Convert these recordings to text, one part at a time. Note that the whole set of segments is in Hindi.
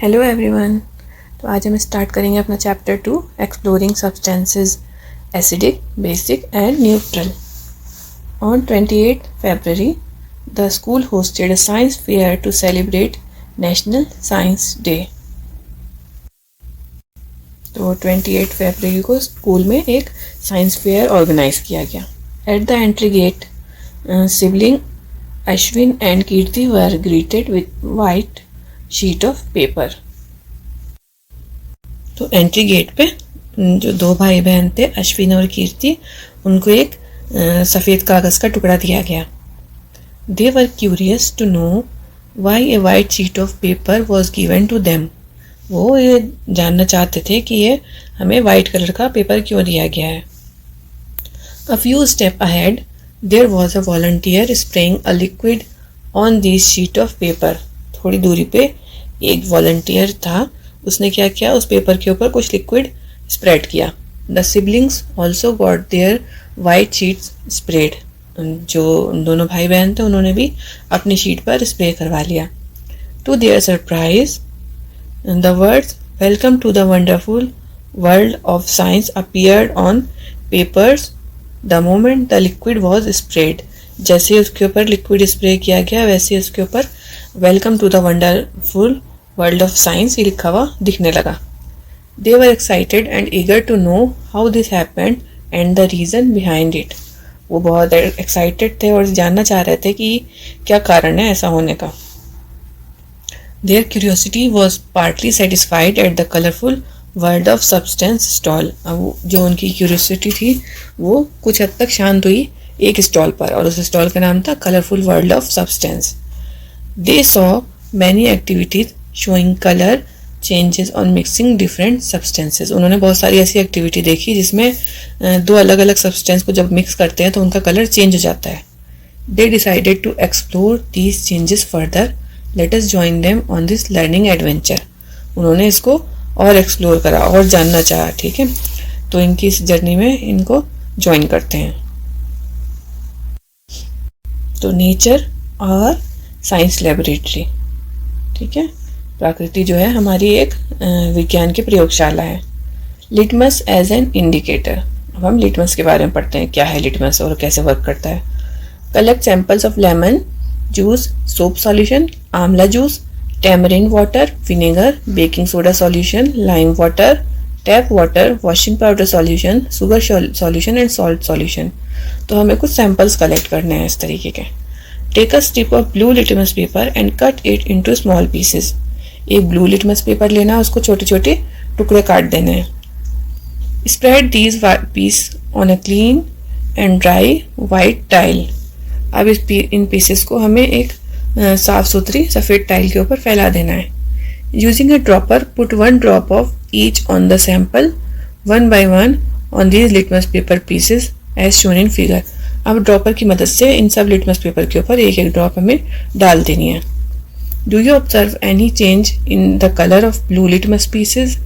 Hello everyone. तो आज हम स्टार्ट करेंगे अपना chapter 2 exploring substances acidic, basic and neutral. On 28 February the school hosted a science fair to celebrate national science day. तो 28 फरवरी को स्कूल में एक साइंस फेयर ऑर्गेनाइज किया गया। At the entry gate sibling Ashwin and Kirti were greeted with white sheet of paper. तो एंट्री गेट पे जो दो भाई बहन थे अश्विन और कीर्ति, उनको एक सफ़ेद कागज़ का टुकड़ा दिया गया। They were curious to know why a white sheet of paper was given to them. वो ये जानना चाहते थे कि ये हमें वाइट कलर का पेपर क्यों दिया गया है। A few step ahead there was a volunteer spraying a liquid on this sheet of paper. थोड़ी दूरी पे एक वॉलंटियर था, उसने क्या किया, उस पेपर के ऊपर कुछ लिक्विड स्प्रेड किया। The siblings also got their white sheets spread. जो दोनों भाई बहन थे उन्होंने भी अपनी शीट पर स्प्रे करवा लिया। To their surprise the words welcome to the wonderful world of science appeared on papers the moment the liquid was spread. जैसे उसके ऊपर लिक्विड स्प्रे किया गया वैसे उसके ऊपर welcome to the wonderful world of science ये लिखा हुआ दिखने लगा। They were excited and eager to know how this happened and the reason behind it. वो बहुत एक्साइटेड थे और जानना चाह रहे थे कि क्या कारण है ऐसा होने का। Their curiosity was partly satisfied at the colourful world of substance stall. अब जो उनकी क्यूरियोसिटी थी वो कुछ हद तक शांत हुई एक स्टॉल पर, और उस स्टॉल का नाम था colourful world of substance. They saw many activities showing colour changes on mixing different substances. उन्होंने बहुत सारी ऐसी एक्टिविटी देखी जिसमें दो अलग अलग सब्सटेंस को जब मिक्स करते हैं तो उनका कलर चेंज हो जाता है। They decided to explore these changes further, let us join them on this learning adventure. उन्होंने इसको और एक्सप्लोर करा और जानना चाहा। ठीक है, तो इनकी इस जर्नी में इनको ज्वाइन करते हैं। तो नेचर और साइंस लेबोरेटरी। ठीक है, प्रकृति जो है हमारी एक विज्ञान की प्रयोगशाला है। Litmus as an indicator. अब हम लिटमस के बारे में पढ़ते हैं, क्या है लिटमस और कैसे वर्क करता है। Collect samples of lemon juice, soap solution, amla juice, tamarind water, vinegar, baking soda solution, lime water, tap water, washing powder solution, sugar solution and salt solution. तो हमें कुछ सैंपल्स कलेक्ट करने हैं इस तरीके के। Take a strip of blue litmus paper and cut it into small pieces. एक ब्लू लिटमस पेपर लेना, उसको छोटे छोटे टुकड़े काट देने हैं। Spread these piece on a clean and dry white tile. अब इन पीसेस को हमें एक साफ सुथरी सफ़ेद टाइल के ऊपर फैला देना है। Using a dropper put 1 drop of each on the sample 1 by 1 on these litmus paper pieces as shown in figure. अब ड्रॉपर की मदद से इन सब लिटमस पेपर के ऊपर एक एक ड्रॉप हमें डाल देनी है। Do you observe any change in the colour of blue litmus pieces?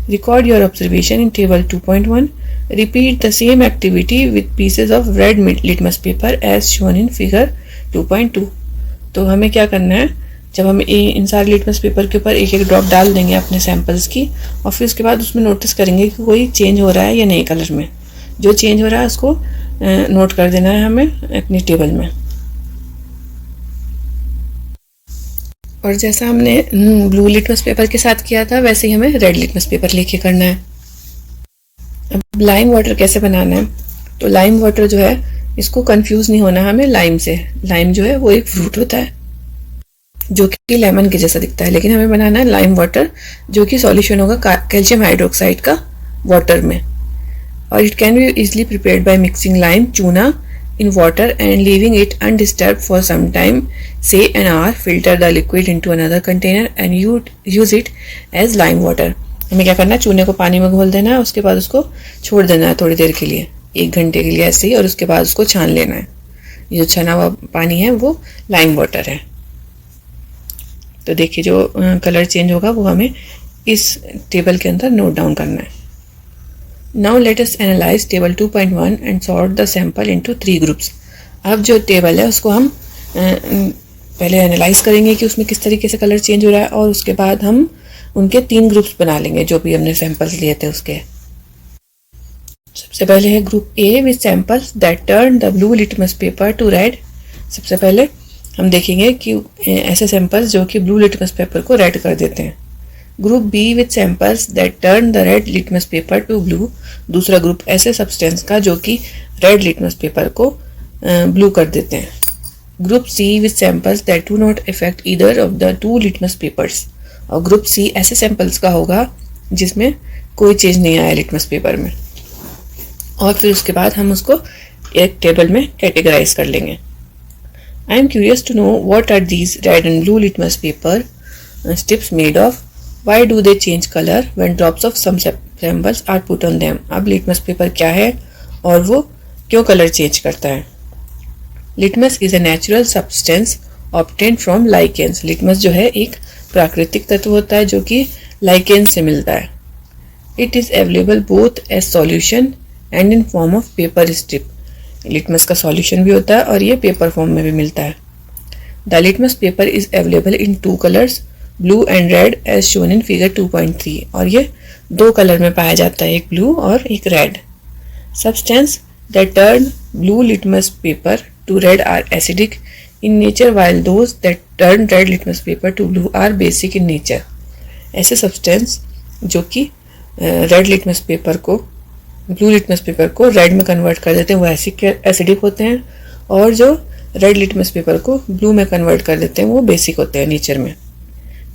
Record your observation in table 2.1। Repeat the same activity with pieces of red litmus paper as shown in figure 2.2। तो हमें क्या करना है, जब हम इन सारे लिटमस पेपर के ऊपर एक एक ड्रॉप डाल देंगे अपने सैंपल्स की, और फिर उसके बाद उसमें नोटिस करेंगे कि कोई चेंज हो रहा है या नहीं कलर में। जो चेंज हो रहा है उसको नोट कर देना है हमें अपनी टेबल में। और जैसा हमने ब्लू लिटमस पेपर के साथ किया था वैसे ही हमें रेड लिटमस पेपर लेके करना है। अब लाइम वाटर कैसे बनाना है, तो लाइम वाटर जो है इसको कंफ्यूज नहीं होना हमें लाइम से। लाइम जो है वो एक फ्रूट होता है जो कि लेमन के जैसा दिखता है, लेकिन हमें बनाना है लाइम वाटर जो कि सॉल्यूशन होगा कैल्शियम हाइड्रोक्साइड का वाटर में। और it can be easily prepared by mixing lime चूना in water and leaving it undisturbed for some time, say an hour. Filter the liquid into another container and you use it as lime water. हमें क्या करना है, चूने को पानी में घोल देना है, उसके बाद उसको छोड़ देना है थोड़ी देर के लिए, 1 घंटे के लिए ऐसे ही, और उसके बाद उसको छान लेना है। ये जो छना हुआ पानी है वो लाइम वाटर है। तो देखिए जो कलर चेंज होगा वो हमें इस टेबल के अंदर नोट डाउन करना है। Now let us analyze table 2.1 and sort the sample into 3 groups. अब जो टेबल है उसको हम पहले एनालाइज करेंगे कि उसमें किस तरीके से कलर चेंज हो रहा है, और उसके बाद हम उनके 3 ग्रुप्स बना लेंगे जो भी हमने सैंपल्स लिए थे उसके। सबसे पहले है group A with samples that turn the blue litmus paper to red. सबसे पहले हम देखेंगे कि ऐसे सैंपल्स जो कि ब्लू लिटमस पेपर को रेड कर देते हैं। Group B with samples that turn the red litmus paper to blue. दूसरा ग्रुप ऐसे सब्सटेंस का जो कि रेड लिटमस पेपर को ब्लू कर देते हैं। Group C with samples that do not affect either of the 2 litmus papers. और ग्रुप सी ऐसे सैंपल्स का होगा जिसमें कोई चेंज नहीं आया लिटमस पेपर में। और फिर उसके बाद हम उसको एक टेबल में कैटेगराइज कर लेंगे। I am curious to know what are these red and blue litmus paper strips made of, why do they change colour when drops of some samples are put on them. अब लिटमस पेपर क्या है और वो क्यों कलर चेंज करता है। Litmus is a natural substance obtained from lichens. Litmus जो है एक प्राकृतिक तत्व होता है जो कि लाइकेंस से मिलता है। It is available both as solution and in form of paper strip. Litmus का सॉल्यूशन भी होता है और ये पेपर फॉर्म में भी मिलता है। The litmus paper is available in 2 colours, blue and red as shown in figure 2.3। और ये 2 कलर में पाया जाता है, एक ब्लू और एक red. Substance that turn blue litmus paper to red are acidic in nature while those that turn red litmus paper to blue are basic in nature। ऐसे सब्सटेंस जो कि रेड लिटमस पेपर को ब्लू लिटमस पेपर को रेड में कन्वर्ट कर देते हैं वो एसिडिक होते हैं, और जो रेड लिटमस पेपर को ब्लू में कन्वर्ट कर देते हैं वो बेसिक होते हैं नेचर में।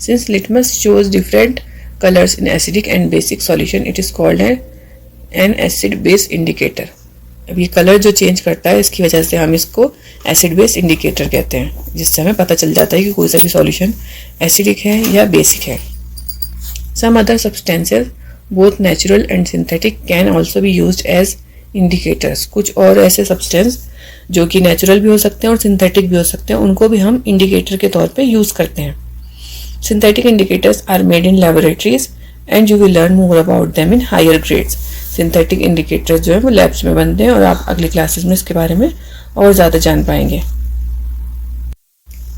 Since litmus shows different colours in acidic and basic solution it is called an acid base indicator. अब ये कलर जो चेंज करता है इसकी वजह से हम इसको एसिड बेस इंडिकेटर कहते हैं, जिससे हमें पता चल जाता है कि कोई सा भी सॉल्यूशन एसिडिक है या बेसिक है। Some other substances both natural and synthetic can also be used as indicators. कुछ और ऐसे सब्सटेंस जो कि नेचुरल भी हो सकते हैं और सिंथेटिक भी हो सकते हैं उनको भी हम इंडिकेटर के तौर पे यूज करते हैं। Synthetic indicators are made in laboratories and you will learn more about them in higher grades. Synthetic indicators जो है वो लैब्स में बनते हैं और आप अगली क्लासेस में इसके बारे में और ज़्यादा जान पाएंगे।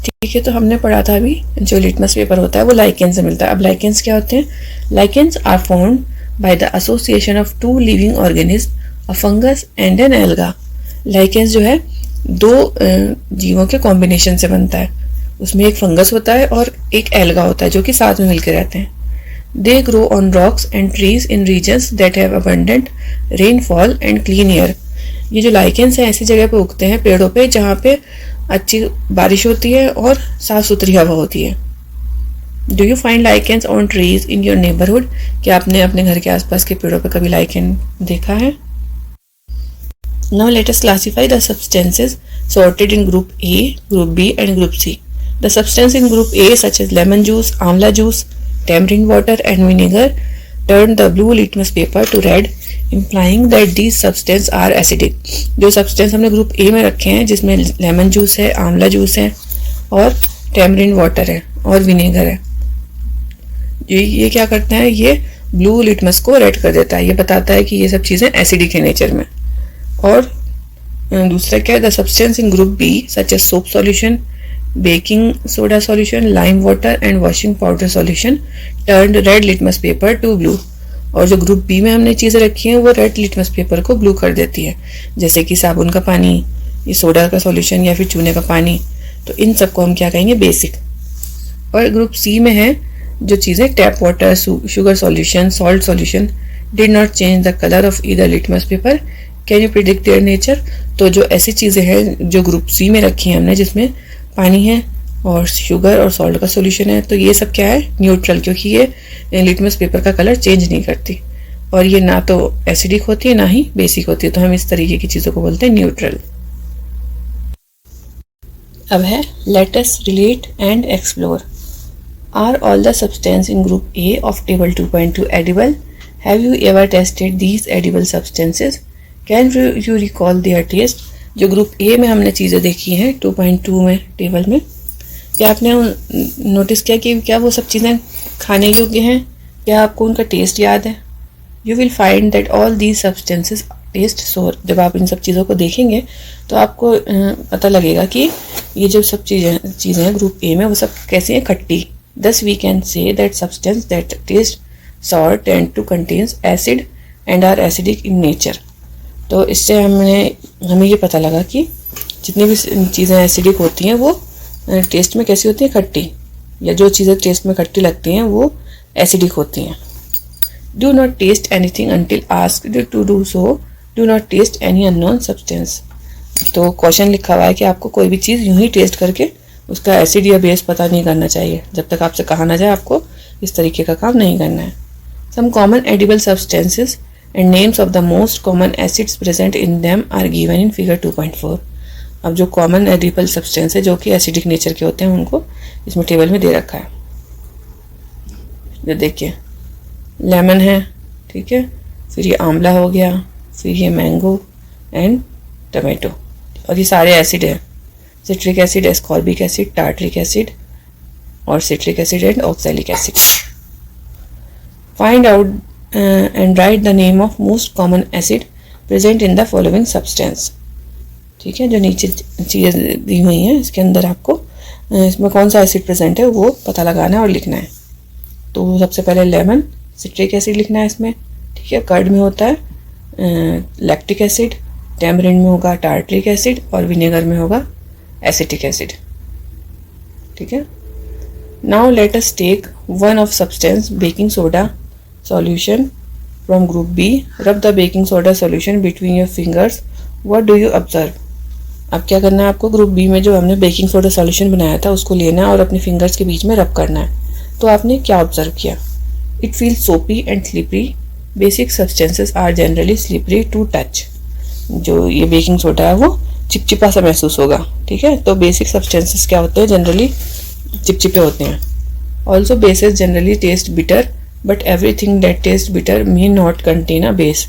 ठीक है, तो हमने पढ़ा था अभी जो लिटमस पेपर होता है वो लाइकेंस से मिलता है। अब लाइकेंस क्या होते हैं? Lichens are formed by the association of 2 living organism, a fungus and an alga. Lichens जो है 2 जीवों के कॉम्बिनेशन से बनता है। उसमें एक फंगस होता है और एक एल्गा होता है जो कि साथ में मिलकर रहते हैं। They grow on rocks and trees in regions that have abundant rainfall and clean air। ये जो लाइकेंस है ऐसी जगह पे उगते हैं पेड़ों पे जहाँ पे अच्छी बारिश होती है और साफ सुथरी हवा होती है। Do you find lichens on trees in your neighborhood? क्या आपने अपने घर के आसपास के पेड़ों पे कभी लाइकेन देखा है? Now let us classify the substances sorted in group A, group B and group C. The substance in group A such as lemon juice, amla juice, tamarind water and vinegar turn the blue litmus paper to red, implying that these substances are acidic। जो सब्सटेंस हमने ग्रुप ए में रखे हैं जिसमें लेमन जूस है, आंवला जूस है और टैमरिन वाटर है और विनेगर है, ये क्या करता है? ये ब्लू लिटमस को रेड कर देता है। ये बताता है कि ये सब चीज़ें एसिडिक है नेचर में। और दूसरा क्या है? The substance in group B such as soap solution, baking soda solution, lime water and washing powder solution turned red litmus paper to blue. और जो ग्रुप बी में हमने चीज़ें रखी हैं वो रेड लिटमस पेपर को ब्लू कर देती है, जैसे कि साबुन का पानी, ये सोडा का सॉल्यूशन या फिर चूने का पानी। तो इन सबको हम क्या कहेंगे? बेसिक। और ग्रुप सी में है जो चीज़ें tap water, sugar solution, salt solution did not change the colour of either litmus paper, can you predict their nature. तो जो ऐसी चीज़ें हैं जो ग्रुप सी में रखी हैं हमने जिसमें पानी है और शुगर और सॉल्ट का सॉल्यूशन है, तो ये सब क्या है? न्यूट्रल, क्योंकि ये लिटमस पेपर का कलर चेंज नहीं करती और ये ना तो एसिडिक होती है ना ही बेसिक होती है। तो हम इस तरीके की चीज़ों को बोलते हैं न्यूट्रल। अब है let us relate and explore. Are all the substance in group A of table 2.2 edible? Have you ever tasted these edible substances? Can you recall their taste? जो ग्रुप ए में हमने चीज़ें देखी हैं 2.2 में टेबल में, क्या आपने नोटिस किया कि क्या वो सब चीज़ें खाने योग्य हैं? क्या आपको उनका टेस्ट याद है? You will find that all these substances taste sour. जब आप इन सब चीज़ों को देखेंगे तो आपको पता लगेगा कि ये जो सब चीज़ें हैं ग्रुप ए में वो सब कैसी हैं, खट्टी। Thus we can say that substance that taste sour tend to contains acid and are acidic in nature। तो इससे हमें ये पता लगा कि जितनी भी चीज़ें एसिडिक होती हैं वो टेस्ट में कैसी होती हैं, खट्टी, या जो चीज़ें टेस्ट में खट्टी लगती हैं वो एसिडिक होती हैं। Do not taste anything until asked to do so. Do not taste any unknown substance। तो क्वेश्चन लिखा हुआ है कि आपको कोई भी चीज़ यूं ही टेस्ट करके उसका एसिड या बेस पता नहीं करना चाहिए। जब तक आपसे कहा ना जाए आपको इस तरीके का काम नहीं करना है। Some common edible substances and names of the most common acids present in them are given in figure 2.4। अब जो कॉमन एडिबल सब्सटेंस है जो कि एसिडिक नेचर के होते हैं उनको इसमें टेबल में दे रखा है। ये देखिए, लेमन है, ठीक है, फिर ये आंवला हो गया, फिर ये मैंगो एंड टमाटो, और ये सारे एसिड हैं। Citric acid, ascorbic acid, tartaric acid और citric acid and oxalic acid. Find out and write the name of most common acid present in the following substance. ठीक है, जो नीचे चीज़ें दी हुई हैं इसके अंदर आपको इसमें कौन सा एसिड प्रेजेंट है वो पता लगाना है और लिखना है। तो सबसे पहले लेमन, सिट्रिक एसिड लिखना है इसमें, ठीक है। कर्ड में होता है लैक्टिक एसिड, टैमरिंड में होगा टार्टरिक एसिड और विनेगर में होगा एसिटिक एसिड, ठीक है। Now let us take one of substance baking soda solution from group B. Rub the baking soda solution between your fingers. What do you observe. अब क्या करना है आपको, ग्रुप बी में जो हमने बेकिंग सोडा सॉल्यूशन बनाया था उसको लेना है और अपने फिंगर्स के बीच में रब करना है। तो आपने क्या ऑब्जर्व किया, it feels soapy and slippery. Basic substances are generally slippery to touch. जो ये बेकिंग सोडा है वो चिपचिपा सा महसूस होगा, ठीक है। तो बेसिक सब्सटेंसेस क्या होते हैं, जनरली चिपचिपे होते हैं। Also bases generally test bitter but everything that test bitter may not contain a base.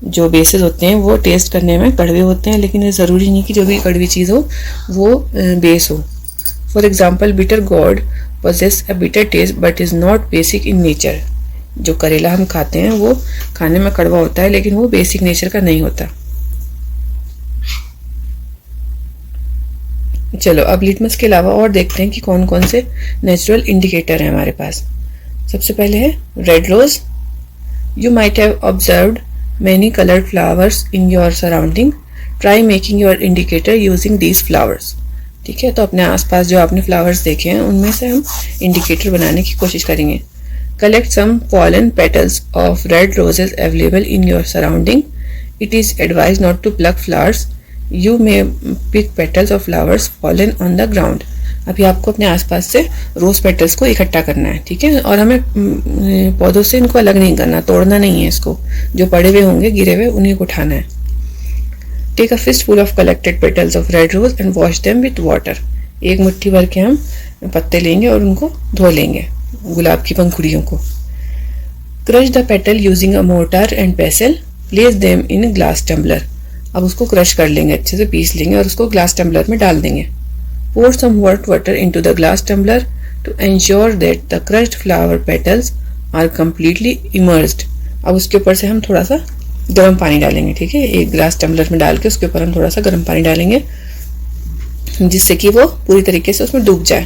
जो बेसेस होते हैं वो टेस्ट करने में कड़वे होते हैं, लेकिन ये ज़रूरी नहीं कि जो भी कड़वी चीज़ हो वो बेस हो। For example bitter gourd possess a bitter taste but is not basic in nature। जो करेला हम खाते हैं वो खाने में कड़वा होता है लेकिन वो बेसिक नेचर का नहीं होता। चलो अब लिटमस के अलावा और देखते हैं कि कौन कौन से नेचुरल इंडिकेटर हैं हमारे पास। सबसे पहले है red rose. You might have observed many coloured flowers in your surrounding. Try making your indicator using these flowers. ठीक है, तो अपने आसपास जो आपने फ्लावर्स देखे हैं उनमें से हम इंडिकेटर बनाने की कोशिश करेंगे। Collect some fallen petals of red roses available in your surrounding. It is advise not to pluck flowers. You may pick petals of flowers fallen on the ground. अभी आपको अपने आसपास से रोज पेटल्स को इकट्ठा करना है, ठीक है, और हमें पौधों से इनको अलग नहीं करना, तोड़ना नहीं है इसको। जो पड़े हुए होंगे गिरे हुए उन्हीं को उठाना है। Take a fistful of collected petals of red rose and wash them with water। एक मुट्ठी भर के हम पत्ते लेंगे और उनको धो लेंगे, गुलाब की पंखुड़ियों को। Crush the petal using a mortar and pestle. Place them in glass tumbler. अब उसको क्रश कर लेंगे, अच्छे से पीस लेंगे और उसको ग्लास टम्बलर में डाल देंगे। Pour some hot water into the glass tumbler to ensure that the crushed flower petals are completely immersed. अब उसके ऊपर से हम थोड़ा सा गर्म पानी डालेंगे, ठीक है। एक ग्लास टम्बलर में डाल के उसके ऊपर हम थोड़ा सा गर्म पानी डालेंगे जिससे कि वो पूरी तरीके से उसमें डूब जाए।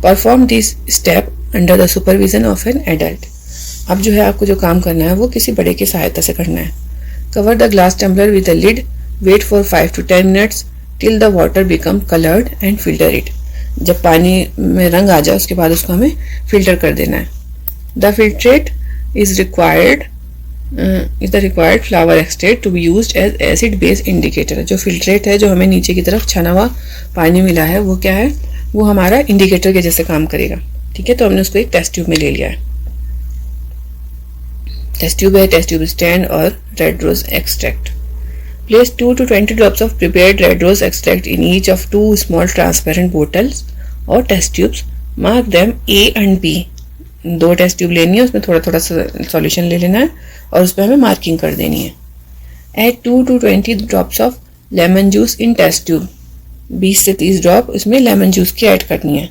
Perform this step under the supervision of an adult. अब जो है आपको जो काम करना है वो किसी बड़े की सहायता से करना है। Cover the glass tumbler with a lid. Wait for 5 to 10 minutes till the water become coloured and filter it. जब पानी में रंग आ जाए उसके बाद उसको हमें फिल्टर कर देना है। The filtrate is required is the required flower extract to be used as acid base indicator। जो फिल्ट्रेट है जो हमें नीचे की तरफ छना हुआ पानी मिला है वो क्या है, वो हमारा इंडिकेटर के जैसे काम करेगा, ठीक है। तो हमने उसको एक टेस्ट ट्यूब में ले लिया है। टेस्ट ट्यूब है, टेस्ट ट्यूब स्टैंड और red rose extract. Place 2 to 20 drops of prepared red rose extract in each of 2 small transparent bottles और test tubes. Mark them A and B। 2 test tube लेनी है, उसमें थोड़ा थोड़ा सा सॉल्यूशन ले लेना है और उस पर हमें मार्किंग कर देनी है। Add 2 to 20 drops of lemon juice in test tube. 20 से 30 ड्रॉप इसमें लेमन जूस की ऐड करनी है।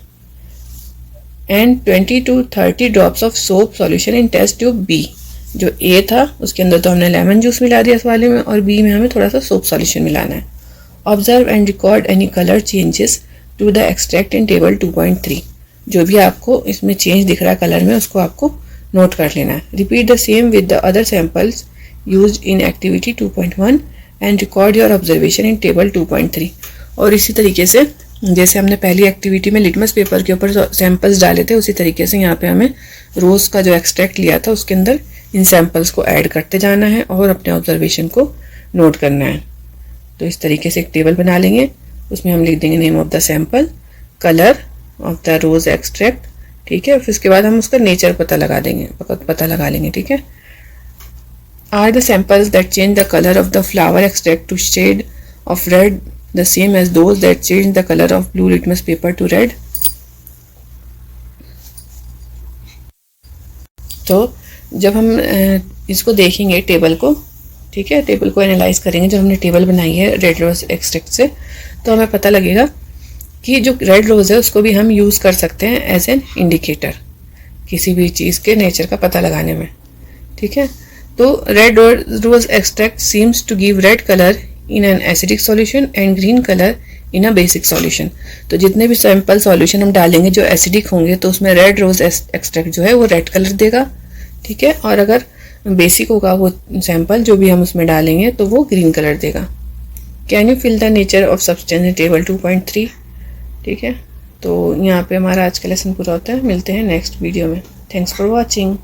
And 20 to 30 drops of soap solution in test tube B. जो ए था उसके अंदर तो हमने लेमन जूस मिला दिया इस वाले में, और बी में हमें थोड़ा सा सोप सॉल्यूशन मिलाना है। Observe and record any colour changes to the extract in table 2.3। जो भी आपको इसमें चेंज दिख रहा है कलर में, उसको आपको नोट कर लेना है। Repeat the same with the other samples used in activity 2.1 and record your observation in table 2.3। और इसी तरीके से जैसे हमने पहली एक्टिविटी में लिटमस पेपर के ऊपर सैंपल्स डाले थे, उसी तरीके से यहाँ पे हमें रोज़ का जो एक्सट्रैक्ट लिया था उसके अंदर इन सैंपल्स को ऐड करते जाना है और अपने ऑब्जर्वेशन को नोट करना है। तो इस तरीके से एक टेबल बना लेंगे, उसमें हम लिख देंगे name of the sample, colour of the rose extract, ठीक है। फिर उसके बाद हम उसका नेचर पता लगा लेंगे, ठीक है। Are the samples that change the colour of the flower extract to shade of red the same as those that change the colour of blue litmus paper to red. तो जब हम इसको देखेंगे टेबल को, ठीक है, टेबल को एनालाइज करेंगे, जब हमने टेबल बनाई है रेड रोज एक्सट्रैक्ट से, तो हमें पता लगेगा कि जो रेड रोज है उसको भी हम यूज़ कर सकते हैं एज एन इंडिकेटर किसी भी चीज़ के नेचर का पता लगाने में, ठीक है। तो red rose extract seems to give red colour in an acidic solution and green colour in a basic solution. तो जितने भी सैंपल सॉल्यूशन हम डालेंगे जो एसिडिक होंगे तो उसमें रेड रोज एक्सट्रैक्ट जो है वो रेड कलर देगा, ठीक है। और अगर बेसिक होगा वो सैंपल जो भी हम उसमें डालेंगे तो वो ग्रीन कलर देगा। Can you fill the nature of substance in table 2.3, ठीक है। तो यहाँ पे हमारा आज का लेसन पूरा होता है। मिलते हैं नेक्स्ट वीडियो में। Thanks for watching.